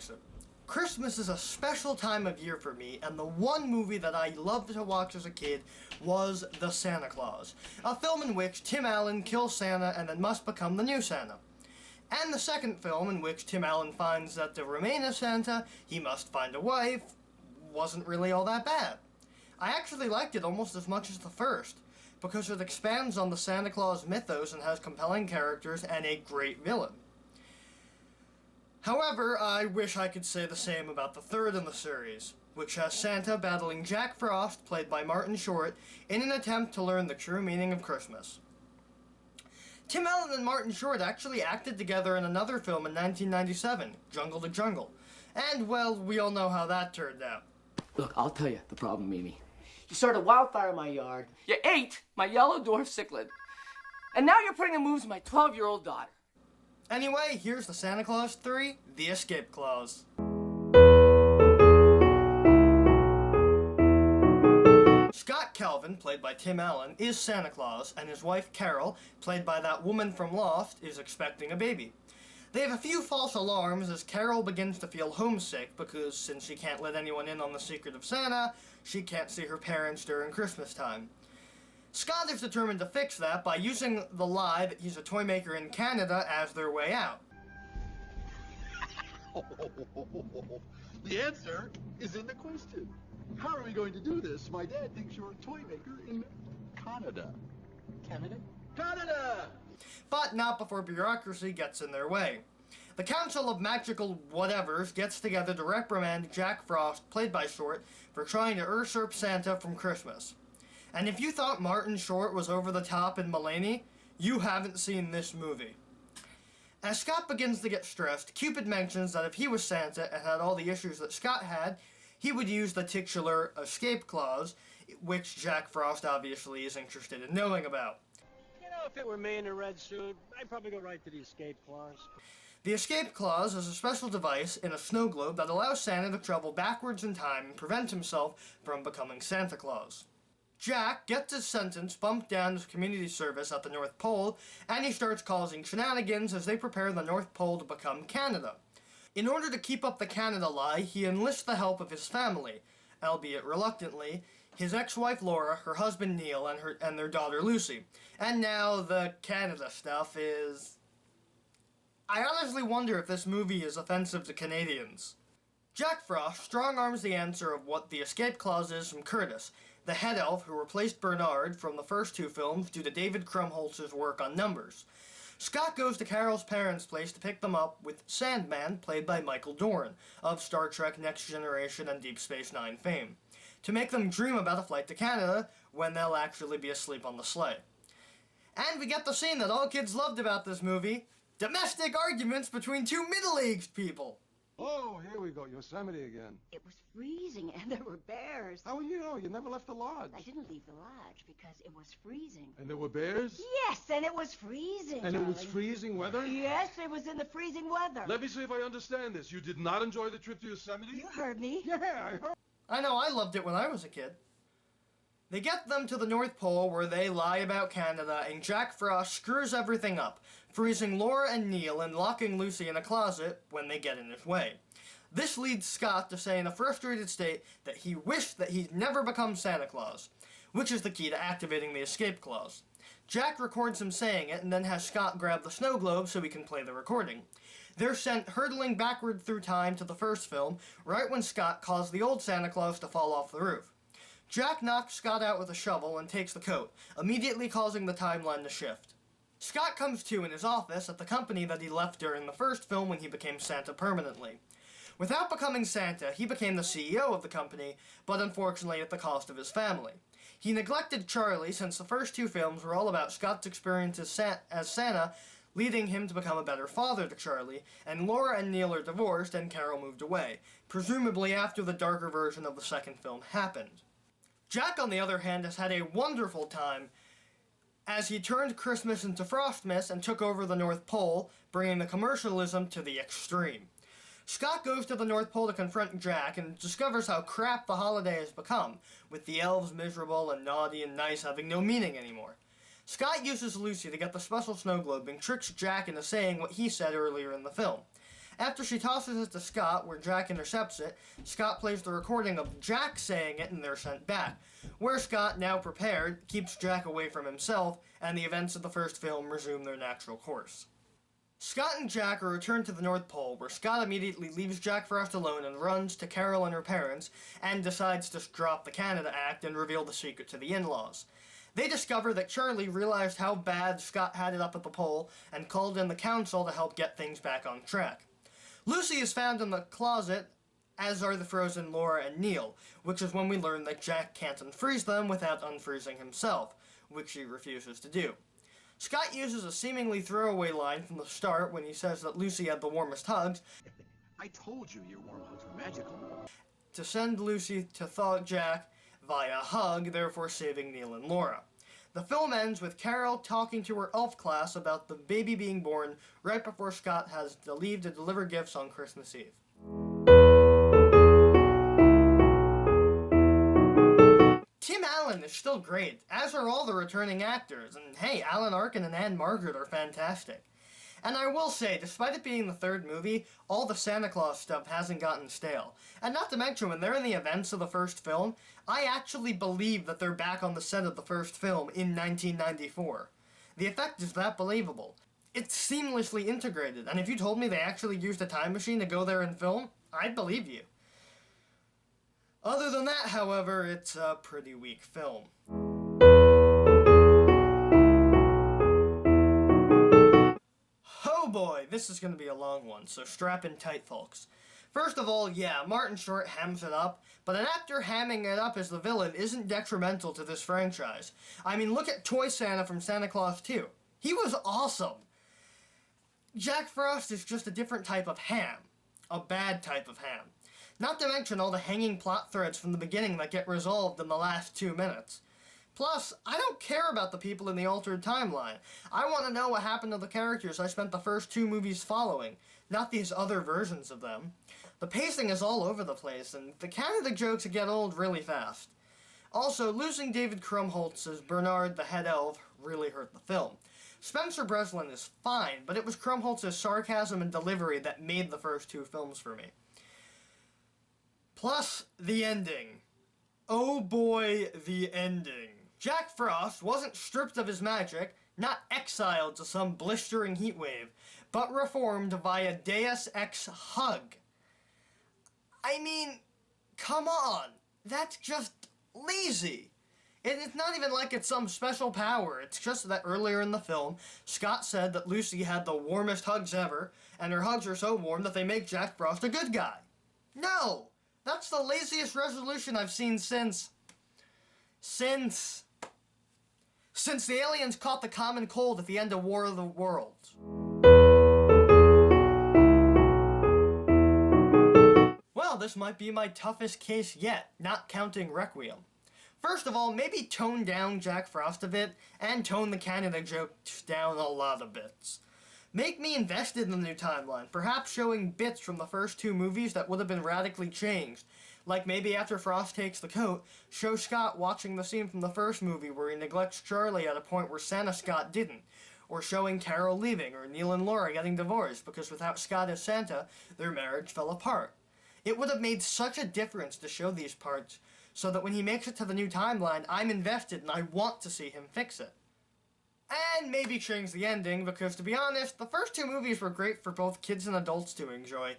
fix it. Christmas is a special time of year for me, and the one movie that I loved to watch as a kid was The Santa Claus, a film in which Tim Allen kills Santa and then must become the new Santa. And the second film, in which Tim Allen finds that to remain as Santa, he must find a wife, wasn't really all that bad. I actually liked it almost as much as the first, because it expands on the Santa Claus mythos and has compelling characters and a great villain. However, I wish I could say the same about the third in the series, which has Santa battling Jack Frost, played by Martin Short, in an attempt to learn the true meaning of Christmas. Tim Allen and Martin Short actually acted together in another film in 1997, Jungle to Jungle, and, well, we all know how that turned out. Look, I'll tell you the problem, Mimi. You started a wildfire in my yard, you ate my yellow dwarf cichlid, and now you're putting the moves in my 12-year-old daughter. Anyway, here's the Santa Claus 3, The Escape Clause. Scott Calvin, played by Tim Allen, is Santa Claus, and his wife Carol, played by that woman from Lost, is expecting a baby. They have a few false alarms as Carol begins to feel homesick because, since she can't let anyone in on the secret of Santa, she can't see her parents during Christmas time. Scott is determined to fix that by using the lie that he's a toy maker in Canada as their way out. The answer is in the question. How are we going to do this? My dad thinks you're a toy maker in Canada. Canada? Canada! But not before bureaucracy gets in their way. The Council of Magical Whatevers gets together to reprimand Jack Frost, played by Short, for trying to usurp Santa from Christmas. And if you thought Martin Short was over the top in Mulaney, you haven't seen this movie. As Scott begins to get stressed, Cupid mentions that if he was Santa and had all the issues that Scott had, he would use the titular escape clause, which Jack Frost obviously is interested in knowing about. You know, if it were me in a red suit, I'd probably go right to the escape clause. The escape clause is a special device in a snow globe that allows Santa to travel backwards in time and prevent himself from becoming Santa Claus. Jack gets his sentence bumped down to community service at the North Pole, and he starts causing shenanigans as they prepare the North Pole to become Canada. In order to keep up the Canada lie, he enlists the help of his family, albeit reluctantly, his ex-wife Laura, her husband Neil, and their daughter Lucy. And now the Canada stuff is... I honestly wonder if this movie is offensive to Canadians. Jack Frost strong-arms the answer of what the escape clause is from Curtis, the head elf who replaced Bernard from the first two films due to David Krumholtz's work on Numbers. Scott goes to Carol's parents' place to pick them up with Sandman, played by Michael Dorn, of Star Trek Next Generation and Deep Space Nine fame, to make them dream about a flight to Canada when they'll actually be asleep on the sleigh. And we get the scene that all kids loved about this movie, domestic arguments between two middle-aged people. Oh, here we go. Yosemite again. It was freezing and there were bears. How will you know? You never left the lodge. I didn't leave the lodge because it was freezing. And there were bears? Yes, and it was freezing. And it was darling. freezing weather? Yes, it was in the freezing weather. Let me see if I understand this. You did not enjoy the trip to Yosemite? You heard me. Yeah, I heard. I know, I loved it when I was a kid. They get them to the North Pole where they lie about Canada and Jack Frost screws everything up, freezing Laura and Neil and locking Lucy in a closet when they get in his way. This leads Scott to say in a frustrated state that he wished that he'd never become Santa Claus, which is the key to activating the escape clause. Jack records him saying it and then has Scott grab the snow globe so he can play the recording. They're sent hurtling backward through time to the first film, right when Scott caused the old Santa Claus to fall off the roof. Jack knocks Scott out with a shovel and takes the coat, immediately causing the timeline to shift. Scott comes to in his office at the company that he left during the first film when he became Santa permanently. Without becoming Santa, he became the CEO of the company, but unfortunately at the cost of his family. He neglected Charlie since the first two films were all about Scott's experience as Santa, leading him to become a better father to Charlie, and Laura and Neil are divorced and Carol moved away, presumably after the darker version of the second film happened. Jack, on the other hand, has had a wonderful time as he turned Christmas into Frostmas and took over the North Pole, bringing the commercialism to the extreme. Scott goes to the North Pole to confront Jack and discovers how crap the holiday has become, with the elves miserable and naughty and nice having no meaning anymore. Scott uses Lucy to get the special snow globe and tricks Jack into saying what he said earlier in the film. After she tosses it to Scott, where Jack intercepts it, Scott plays the recording of Jack saying it and they're sent back, where Scott, now prepared, keeps Jack away from himself, and the events of the first film resume their natural course. Scott and Jack are returned to the North Pole, where Scott immediately leaves Jack Frost alone and runs to Carol and her parents, and decides to drop the Canada Act and reveal the secret to the in-laws. They discover that Charlie realized how bad Scott had it up at the pole, and called in the council to help get things back on track. Lucy is found in the closet, as are the frozen Laura and Neil, which is when we learn that Jack can't unfreeze them without unfreezing himself, which he refuses to do. Scott uses a seemingly throwaway line from the start when he says that Lucy had the warmest hugs. I told you your warm hugs were magical. To send Lucy to thaw Jack via hug, therefore saving Neil and Laura. The film ends with Carol talking to her elf class about the baby being born right before Scott has to leave to deliver gifts on Christmas Eve. Tim Allen is still great, as are all the returning actors, and hey, Alan Arkin and Anne Margaret are fantastic. And I will say, despite it being the third movie, all the Santa Claus stuff hasn't gotten stale. And not to mention, when they're in the events of the first film, I actually believe that they're back on the set of the first film in 1994. The effect is that believable. It's seamlessly integrated, and if you told me they actually used a time machine to go there and film, I'd believe you. Other than that, however, it's a pretty weak film. Oh boy, this is going to be a long one, so strap in tight, folks. First of all, yeah, Martin Short hams it up, but an actor hamming it up as the villain isn't detrimental to this franchise. I mean, look at Toy Santa from Santa Claus 2. He was awesome. Jack Frost is just a different type of ham. A bad type of ham. Not to mention all the hanging plot threads from the beginning that get resolved in the last 2 minutes. Plus, I don't care about the people in the altered timeline. I want to know what happened to the characters I spent the first 2 movies following, not these other versions of them. The pacing is all over the place, and the Canada jokes get old really fast. Also, losing David Krumholtz as Bernard the head elf really hurt the film. Spencer Breslin is fine, but it was Krumholtz's sarcasm and delivery that made the first 2 films for me. Plus, the ending. Oh boy, the ending. Jack Frost wasn't stripped of his magic, not exiled to some blistering heatwave, but reformed via Deus Ex hug. I mean, come on, that's just lazy. It's not even like it's some special power, it's just that earlier in the film, Scott said that Lucy had the warmest hugs ever, and her hugs are so warm that they make Jack Frost a good guy. No! That's the laziest resolution I've seen since the aliens caught the common cold at the end of War of the Worlds. Well, this might be my toughest case yet, not counting Requiem. First of all, maybe tone down Jack Frost a bit, and tone the Canada jokes down a lot of bits. Make me invested in the new timeline, perhaps showing bits from the first 2 movies that would have been radically changed. Like maybe after Frost takes the coat, show Scott watching the scene from the first movie where he neglects Charlie at a point where Santa Scott didn't. Or showing Carol leaving, or Neil and Laura getting divorced, because without Scott as Santa, their marriage fell apart. It would have made such a difference to show these parts, so that when he makes it to the new timeline, I'm invested and I want to see him fix it. And maybe change the ending, because to be honest, the first 2 movies were great for both kids and adults to enjoy.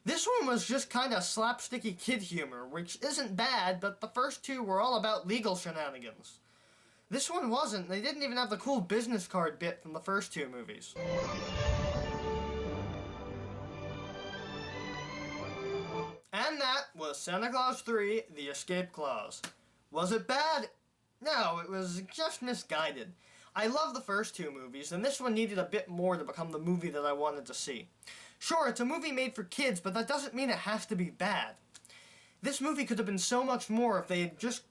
This one was just kinda slapsticky kid humor, which isn't bad, but the first 2 were all about legal shenanigans. This one wasn't. They didn't even have the cool business card bit from the first 2 movies. And that was Santa Claus 3, The Escape Clause. Was it bad? No, it was just misguided. I love the first 2 movies, and this one needed a bit more to become the movie that I wanted to see. Sure, it's a movie made for kids, but that doesn't mean it has to be bad. This movie could have been so much more if they had just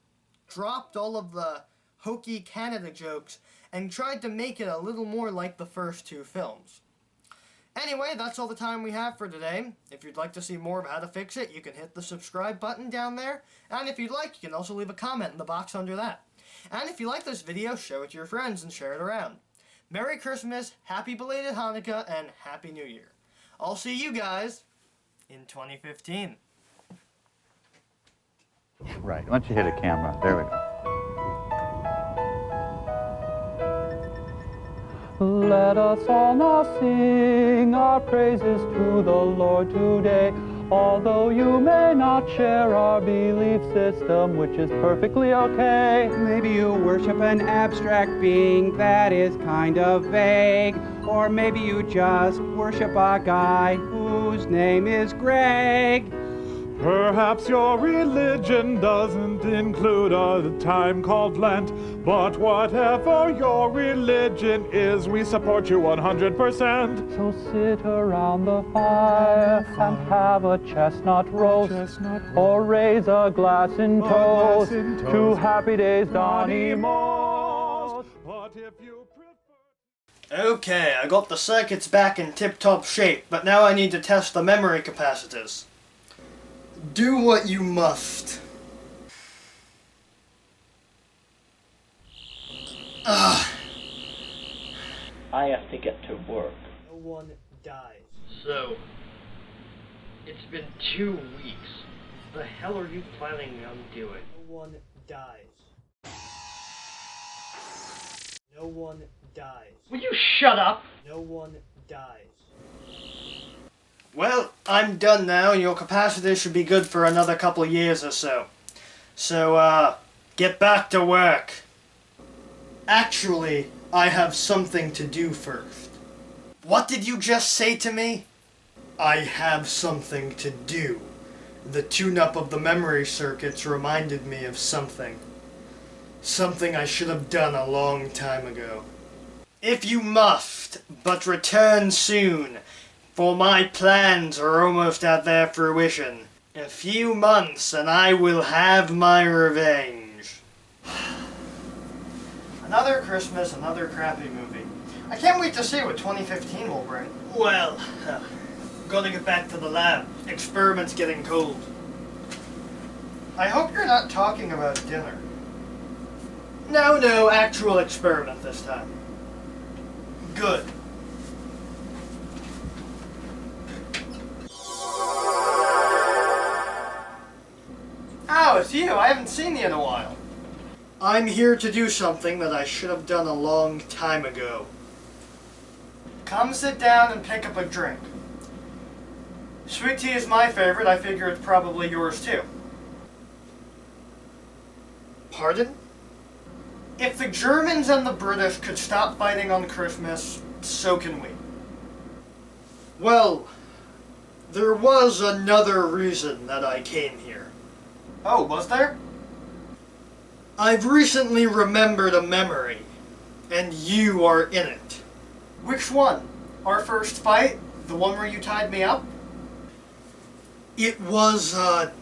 dropped all of the hokey Canada jokes and tried to make it a little more like the first 2 films. Anyway, that's all the time we have for today. If you'd like to see more of how to fix it, you can hit the subscribe button down there, and if you'd like, you can also leave a comment in the box under that. And if you like this video, show it to your friends and share it around. Merry Christmas, Happy Belated Hanukkah, and Happy New Year. I'll see you guys in 2015. Right. Why don't you hit a camera? There we go. Let us all now sing our praises to the Lord today. Although you may not share our belief system, which is perfectly okay. Maybe you worship an abstract being that is kind of vague. Or maybe you just worship a guy whose name is Greg. Perhaps your religion doesn't include a time called Lent, but whatever your religion is, we support you 100%. So sit around the fire and have a chestnut roast, or raise a glass in toast to Happy Days Donny Most. But if you Okay, I got the circuits back in tip-top shape, but now I need to test the memory capacitors. Do what you must. I have to get to work. No one dies. So, it's been 2 weeks. The hell are you planning on doing? No one dies. No one dies. Will you shut up? No one dies. Well, I'm done now, and your capacitor should be good for another couple years or so. So, get back to work. Actually, I have something to do first. What did you just say to me? I have something to do. The tune-up of the memory circuits reminded me of something. Something I should have done a long time ago. If you must, but return soon, for my plans are almost at their fruition. A few months and I will have my revenge. Another Christmas, another crappy movie. I can't wait to see what 2015 will bring. Well, gotta get back to the lab. Experiment's getting cold. I hope you're not talking about dinner. No, actual experiment this time. Good. Oh, it's you. I haven't seen you in a while. I'm here to do something that I should have done a long time ago. Come sit down and pick up a drink. Sweet tea is my favorite. I figure it's probably yours too. Pardon? If the Germans and the British could stop fighting on Christmas, so can we. Well, there was another reason that I came here. Oh, was there? I've recently remembered a memory, and you are in it. Which one? Our first fight? The one where you tied me up? It was a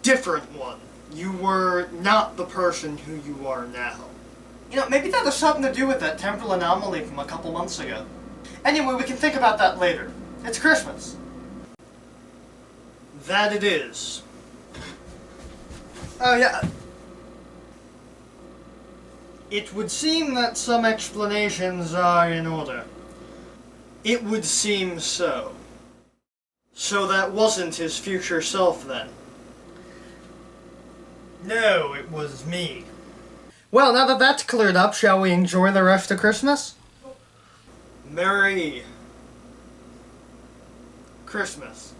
different one. You were not the person who you are now. You know, maybe that has something to do with that temporal anomaly from a couple months ago. Anyway, we can think about that later. It's Christmas. That it is. Oh, yeah. It would seem that some explanations are in order. It would seem so. So that wasn't his future self, then? No, it was me. Well, now that that's cleared up, shall we enjoy the rest of Christmas? Merry Christmas.